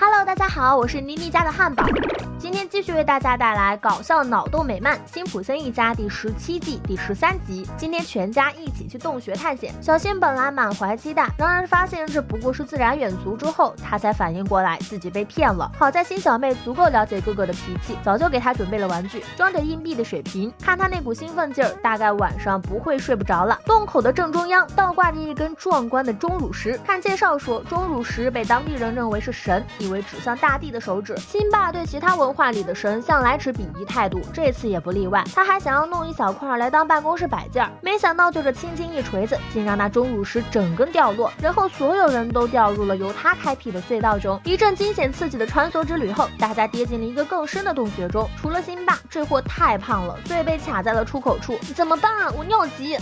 Hello， 大家好，我是妮妮家的汉堡。今天继续为大家带来搞笑脑洞美漫《辛普森一家》第17季第13集。今天全家一起去洞穴探险。小新本来满怀期待，然而发现这不过是自然远足之后，他才反应过来自己被骗了。好在新小妹足够了解哥哥的脾气，早就给他准备了玩具，装着硬币的水瓶。看他那股兴奋劲儿，大概晚上不会睡不着了。洞口的正中央倒挂着一根壮观的钟乳石。看介绍说，钟乳石被当地人认为是神，以为指向大地的手指。辛巴对其他文化里的神向来持鄙夷态度，这次也不例外。他还想要弄一小块来当办公室摆件，没想到就这轻轻一锤子，竟让那钟乳石整根掉落，然后所有人都掉入了由他开辟的隧道中。一阵惊险刺激的穿梭之旅后，大家跌进了一个更深的洞穴中。除了辛巴，这货太胖了，所以被卡在了出口处。怎么办？我尿急。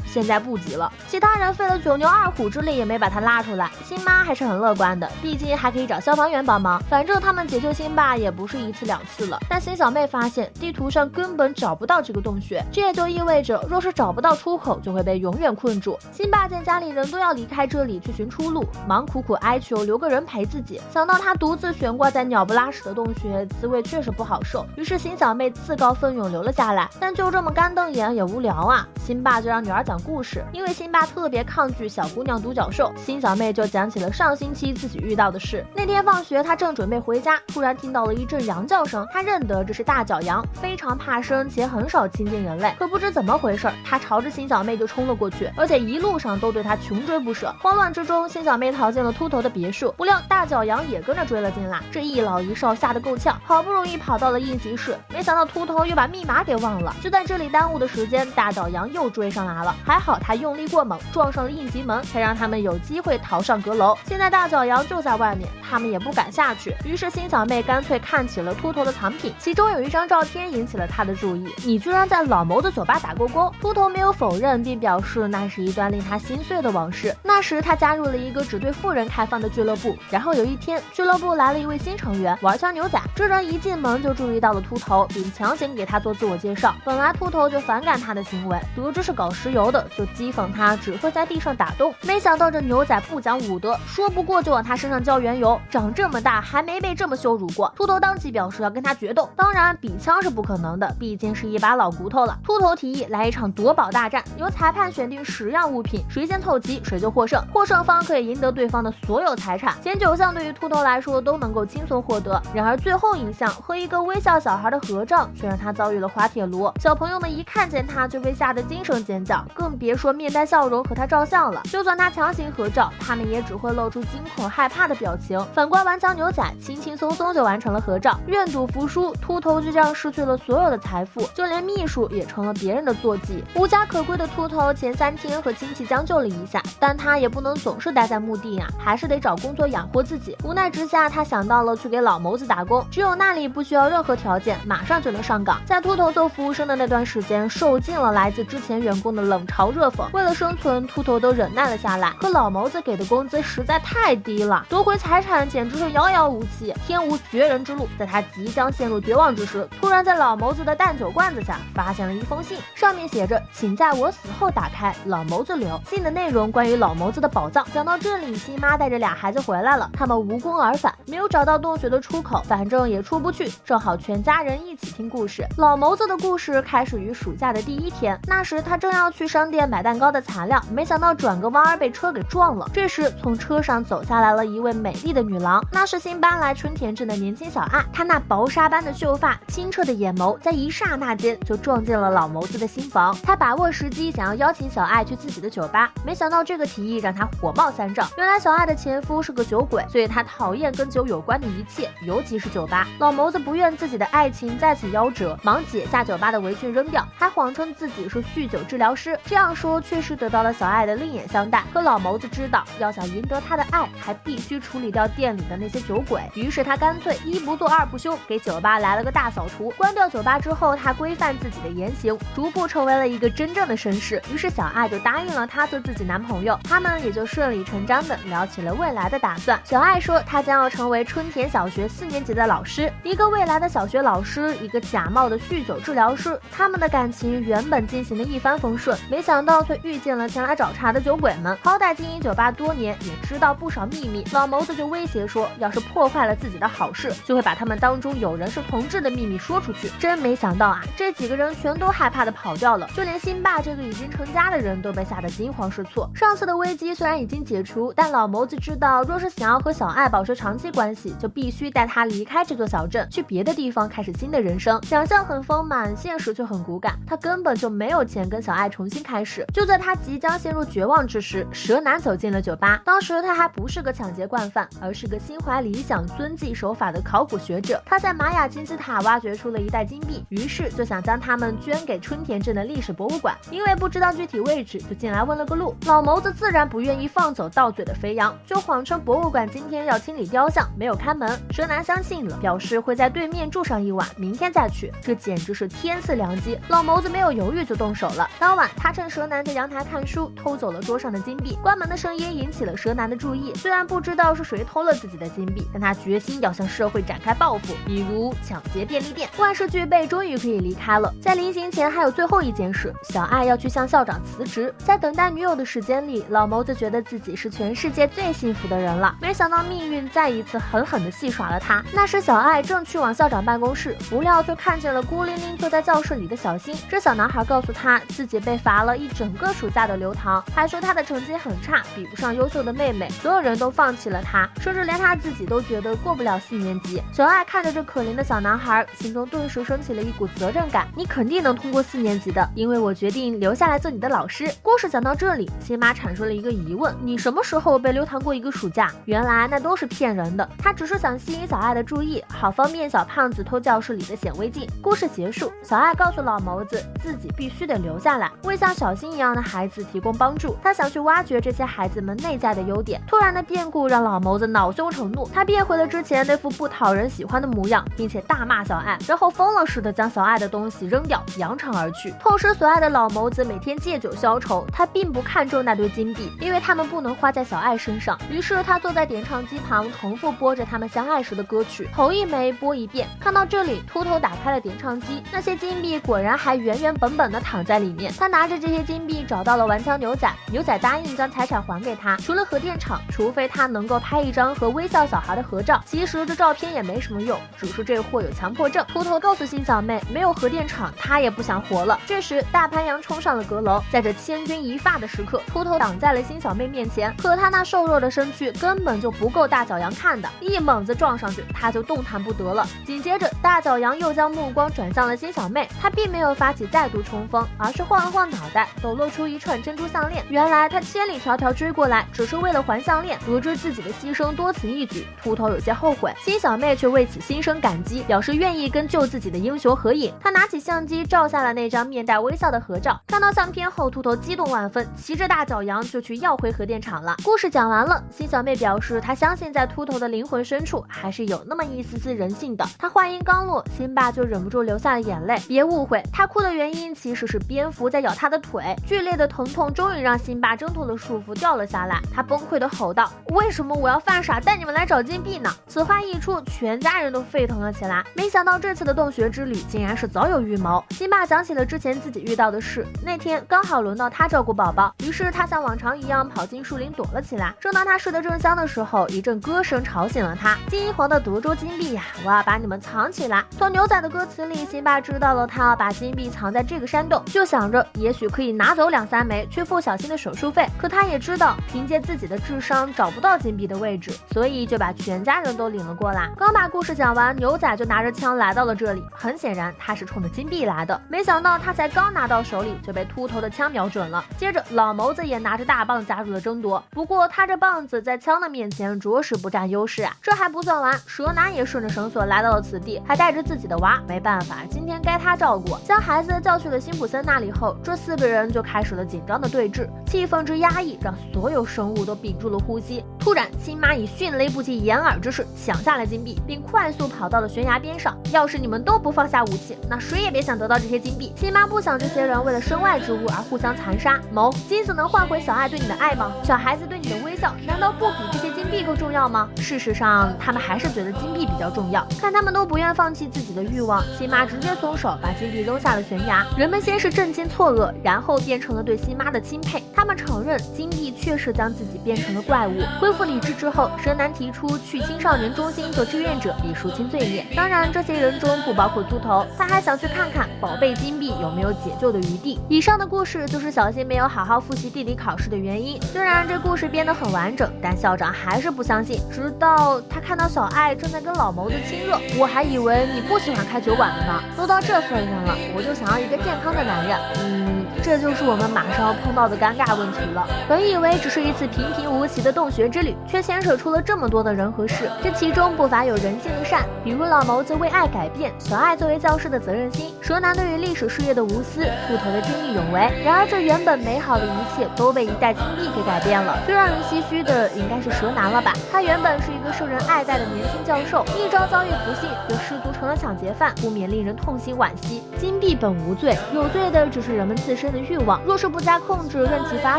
现在不急了。其他人费了9牛2虎之力也没把他拉出来。辛妈还是很乐观的，毕竟还可以找消防员帮忙。反正他们解救辛巴也不是1次2次了。但新小妹发现地图上根本找不到这个洞穴，这也就意味着若是找不到出口，就会被永远困住。辛巴见家里人都要离开这里去寻出路，忙苦苦哀求留个人陪自己。想到他独自悬挂在鸟不拉屎的洞穴，滋味确实不好受。于是新小妹自告奋勇留了下来，但就这么干瞪眼也无聊啊。辛巴就让女儿讲故事，因为辛巴特别抗拒小姑娘独角兽，新小妹就讲起了上星期自己遇到的事。那天放学，她正准备回家，突然听到了一阵羊叫声，她认得这是大角羊，非常怕生且很少亲近人类。可不知怎么回事，她朝着新小妹就冲了过去，而且一路上都对她穷追不舍。慌乱之中，新小妹逃进了秃头的别墅，不料大角羊也跟着追了进来。这一老一少吓得够呛，好不容易跑到了应急室，没想到秃头又把密码给忘了。就在这里耽误的时间，大角羊又追上来了，还好他用力过猛，撞上了应急门，才让他们有机会逃上阁楼。现在大角羊就在外面，他们也不敢下去，于是新小妹干脆看起了秃头的藏品，其中有一张照片引起了他的注意。你居然在老谋子酒吧打过勾？秃头没有否认，并表示那是一段令他心碎的往事。那时他加入了一个只对富人开放的俱乐部，然后有一天俱乐部来了一位新成员，玩枪牛仔。这人一进门就注意到了秃头，并强行给他做自我介绍。本来秃头就反感他的行为，得知是搞石油的，就讥讽他只会在地上打洞。没想到这牛仔不讲武德，说不过就往他身上浇原油，长这么大还没被这么羞辱过。秃头当即表示要跟他决斗，当然比枪是不可能的，毕竟是一把老骨头了。秃头提议来一场夺宝大战，由裁判选定10样物品，谁先凑齐谁就获胜，获胜方可以赢得对方的所有财产。前9项对于秃头来说都能够轻松获得，然而最后一项和一个微笑小孩的合照却让他遭遇了滑铁卢。小朋友们一看见他就被吓得惊声尖叫，更别说面带笑容和他照相了。就算他强行合照，他们也只会露出惊恐害怕的表情。反观顽强牛仔轻轻松松就完成了合照，愿赌服输，秃头就这样失去了所有的财富，就连秘书也成了别人的坐骑。无家可归的秃头前3天和亲戚将就了一下，但他也不能总是待在墓地啊，还是得找工作养活自己。无奈之下，他想到了去给老谋子打工，只有那里不需要任何条件，马上就能上岗。在秃头做服务生的那段时间，受尽了来自之前员工的冷嘲热讽，为了生存，秃头都忍耐了下来。可老谋子给的工资实在太低了，夺回财产简直是遥遥无期，天无绝人之路。在他即将陷入绝望之时，突然在老谋子的蛋酒罐子下发现了一封信，上面写着请在我死后打开，老谋子留。信的内容关于老谋子的宝藏。讲到这里，新妈带着俩孩子回来了，他们无功而返，没有找到洞穴的出口，反正也出不去，正好全家人一起听故事。老谋子的故事开始于暑假的第1天，那时他正要去商店买蛋糕的材料，没想到转个弯儿被车给撞了。这时从车上走下来了一位美丽的女郎，那是新搬来春田镇的年轻小爱。她那薄纱般的秀发，清澈的眼眸，在一刹那间就撞进了老谋子的心房。他把握时机想要邀请小爱去自己的酒吧，没想到这个提议让他火冒三丈。原来小爱的前夫是个酒鬼，所以他讨厌跟酒有关的一切，尤其是酒吧。老谋子不愿自己的爱情再次夭折，忙解下酒吧的围裙扔掉，还谎称自己是酗酒治疗师。这样说确实得到了小爱的另眼相待，可老谋子知道要想赢得她的爱，还必须处理掉店里的那些酒鬼。于是他干脆1不做二不休，给酒吧来了个大扫除。关掉酒吧之后，他规范自己的言行，逐步成为了一个真正的绅士。于是小爱就答应了他做自己男朋友，他们也就顺理成章的聊起了未来的打算。小爱说，她将要成为春田小学4年级的老师，一个未来的小学老师，一个假冒的酗酒治疗师。他们的感情原本进行的一帆风顺，没想到却遇见了前来找茬的酒鬼们。好歹经营酒吧多年，也知道不少秘密，老谋子就威胁说，要是破坏了自己的好事，就会把他们当中有人是同志的秘密说出去。真没想到啊，这几个人全都害怕的跑掉了，就连辛巴这个已经成家的人都被吓得惊慌失措。上次的危机虽然已经解除，但老谋子知道，若是想要和小爱保持长期关系，就必须带她离开这座小镇，去别的地方开始新的人生。想象很丰满，现实却很骨感，他根本就没有钱跟小爱重新开始。就在他即将陷入绝望之时，蛇男走进了酒吧。当时他还不是个抢劫惯犯，而是个心怀理想、遵纪守法的考古学者。他在玛雅金字塔挖掘出了一袋金币，于是就想将它们捐给春田镇的历史博物馆。因为不知道具体位置，就进来问了个路。老谋子自然不愿意放走到嘴的肥羊，就谎称博物馆今天要清理雕像，没有开门。蛇男相信了，表示会在对面住上一晚，明天再去。这简直是天赐良机，老谋子没有犹豫就动手了。当晚，他趁蛇男在阳台看书，偷走了桌上的金币。关门的声音引起了蛇男的注意，虽然不知道是谁偷了自己的金币，但他决心要向社会展开报复，比如抢劫便利店。万事俱备，终于可以离开了。在临行前还有最后一件事，小爱要去向校长辞职。在等待女友的时间里，老谋子觉得自己是全世界最幸福的人了。没想到命运再一次狠狠地戏耍了他。那时小爱正去往校长办公室，不料却看见了孤零零坐在教室里的小新。这小男孩告诉他自己被罚了一整个暑假的留堂，还说他的成绩很差，比不上优秀的妹妹，所有人都放弃了他，甚至连他自己都觉得过不了4年级。小爱看着这可怜的小男孩，心中顿时升起了一股责任感。你肯定能通过4年级的，因为我决定留下来做你的老师。故事讲到这里，辛妈阐述了一个疑问，你什么时候被留堂过一个暑假？原来那都是骗人的，他只是想吸引小爱的注意，好方便小胖子偷教室里的显微镜。故事结束，小爱告诉老谋子自己必须得留下来，为像小新一样的孩子提供帮助。他想去挖掘这些孩子们内在的优点。突然的变故让老谋子恼羞成怒，他变回了之前那副不讨人喜欢的模样，并且大骂小爱，然后疯了似的将小爱的东西扔掉，扬长而去。痛失所爱的老谋子每天借酒消愁，他并不看重那堆金币，因为他们不能花在小爱身上。于是他坐在点唱机旁，重复播着他们相爱时的歌曲，头一枚播一遍。看到这里，秃头打开了点唱机，那些金币果然还原原本本的躺在里面。他拿着这些金币找到了顽强牛仔，牛仔答应将财产还给他，除了核电厂，除非他能够拍一张和微笑小孩的合照。其实这照片也没什么用，只是这货有强迫症。秃头告诉新小妹，没有核电厂他也不想活了。这时大潘阳冲上了阁楼，在这千钧一发的时刻，秃头挡在了新小妹面前，可他那瘦弱的身躯根本就不够大脚羊看的，一猛子撞上去，他就动弹不得了。紧接着大脚羊又将目光转向了新小妹，他并没有发起再度冲锋，而是晃了晃脑袋，抖露出一串珍珠项链。原来他千里迢迢追过来，只是为了还项链。得知自己的牺牲多此一举，秃头有些后悔，新小妹却为此心生感激，表示愿意跟救自己的英雄合影。他拿起相机照下了那张面带微笑的合照。看到相片后，秃头激动万分，骑着大脚羊就去要回核电厂了。故事讲完了，新小妹表示她相信在秃头的灵魂深处还是有那么一丝丝人性的。她话音刚落，辛巴就忍不住流下了眼泪。别误会，她哭的原因其实是蝙蝠在咬她的腿。剧烈的疼痛终于让辛巴挣脱了束缚，掉了下来。他崩溃地吼道：为什么我要犯傻带你们来找金币呢？此话一出，全家人都沸腾了起来。没想到这次的洞穴之旅竟然是早有预谋。辛巴想起了之前自己遇到的事，那天刚好轮到他照顾宝宝，于是他像往常一样跑进树林躲了起来。正当他睡得正香的时候，一阵歌声吵醒了他：金黄的德州金币呀，我要把你们藏起来。从牛仔的歌词里，辛巴知道了他要把金币藏在这个山洞，就想着也许可以拿走2-3枚去付小新的手术费。可他也知道凭借自己的智商找不到金币的位置，所以就把全家人都领了过来。刚把故事讲完，牛仔就拿着枪来到了这里，很显然他是冲着金币来的。没想到他才刚拿到手里就被秃头的枪瞄准了，接着老谋子也拿着大棒加入了争夺。不过他这棒子在枪的面前着实不占优势啊。这还不算完，蛇男也顺着绳索来到了此地，还带着自己的娃。没办法，今天该他照顾。将孩子叫去了辛普森那里后，这4个人就开始了紧张的对峙，气氛之压抑让所有生物都屏住了呼吸。突然，辛妈以迅雷不及掩耳之势抢下了金币，并并快速跑到了悬崖边上。要是你们都不放下武器，那谁也别想得到这些金币。辛妈不想这些人为了身外之物而互相残杀。某，金子能换回小爱对你的爱吗？小孩子对你的微笑难道不比这些金币更重要吗？事实上，他们还是觉得金币比较重要。看他们都不愿放弃自己的欲望，辛妈直接松手把金币扔下了悬崖。人们先是震惊错愕，然后变成了对辛妈的钦佩。他们承认金币确实将自己变成了怪物。恢复理智之后，蛇男提出去青少年中心做志愿者，以赎清罪孽。当然，这些人中不包括猪头，他还想去看看宝贝金币有没有解救的余地。以上的故事就是小新没有好好复习地理考试的原因。虽然这故事编得很完整，但校长还是不相信，直到他看到小爱正在跟老谋子亲热。我还以为你不喜欢开酒馆的呢，都到这份上了，我就想要一个健康的男人。这就是我们马上要碰到的尴尬问题了。本以为只是一次平平无奇的洞穴之旅，却牵扯出了这么多的人和事，这其中不乏有人性的善，比如老谋子为爱改变，小爱作为教师的责任心，蛇男对于历史事业的无私，秃头的见义勇为。然而这原本美好的一切都被一袋金币给改变了。最让人唏嘘的应该是蛇男了吧？他原本是一个受人爱戴的年轻教授，一朝遭遇不幸，被失足成了抢劫犯，不免令人痛心惋惜。金币本无罪，有罪的只是人们自身的欲望，若是不加控制，任其发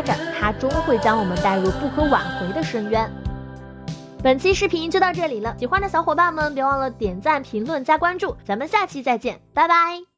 展，它终会将我们带入不可挽回的深渊。本期视频就到这里了，喜欢的小伙伴们别忘了点赞、评论、加关注，咱们下期再见，拜拜。